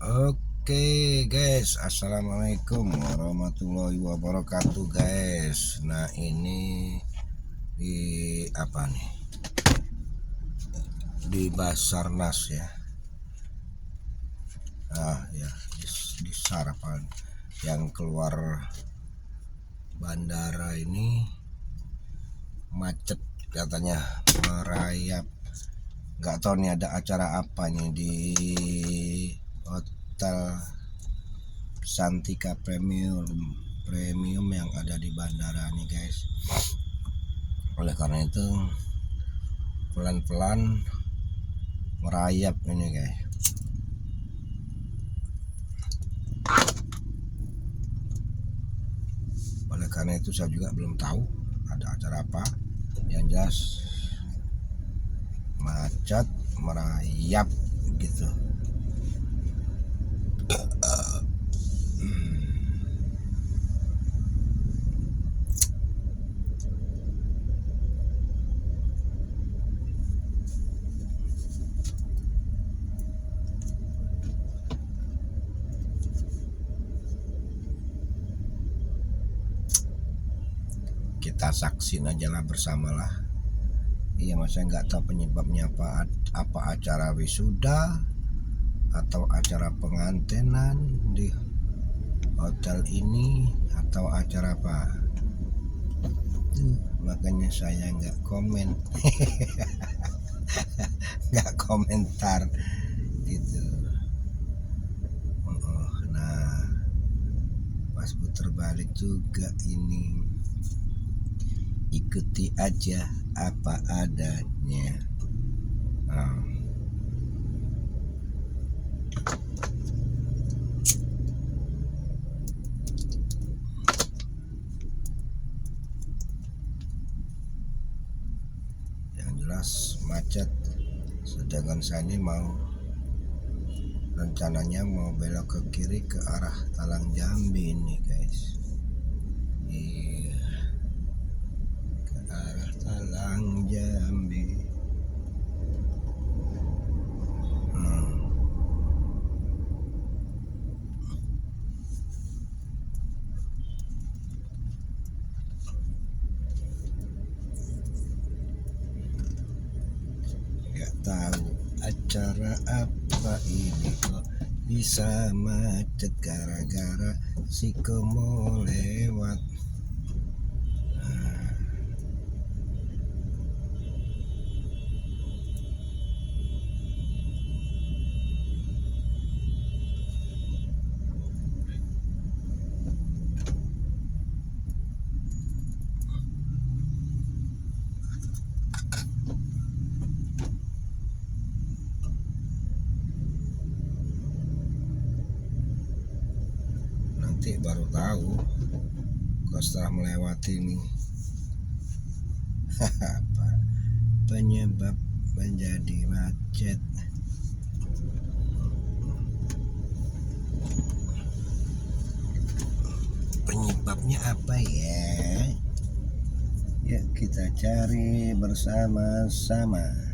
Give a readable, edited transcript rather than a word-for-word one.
Oke guys, assalamualaikum warahmatullahi wabarakatuh guys. Nah ini di apa nih, di Basarnas ya. Di Sarapan yang keluar bandara ini macet katanya, merayap. Nggak tahu nih ada acara apa nih di Hotel Santika Premium yang ada di bandara nih guys. Oleh karena itu pelan-pelan merayap ini guys. Oleh karena itu saya juga belum tahu ada acara apa, yang jelas macet merayap gitu. Kita saksin aja lah bersamalah. Iya, masa nggak tahu penyebabnya apa acara wisuda atau acara pengantenan di hotel ini atau acara apa. Makanya saya nggak komen. Nggak komentar gitu. Nah pas putar balik juga ini, ikuti aja apa adanya. Yang jelas macet. Sedangkan saya ini rencananya mau belok ke kiri ke arah Talang Jambi ini guys. Iya, ke arah Talang Jambi. Gak tahu acara apa ini kok bisa macet gara-gara si Komo lewat. Nanti baru tahu kalau setelah melewati ini apa penyebab menjadi macet. Penyebabnya apa ya? Yuk kita cari bersama-sama.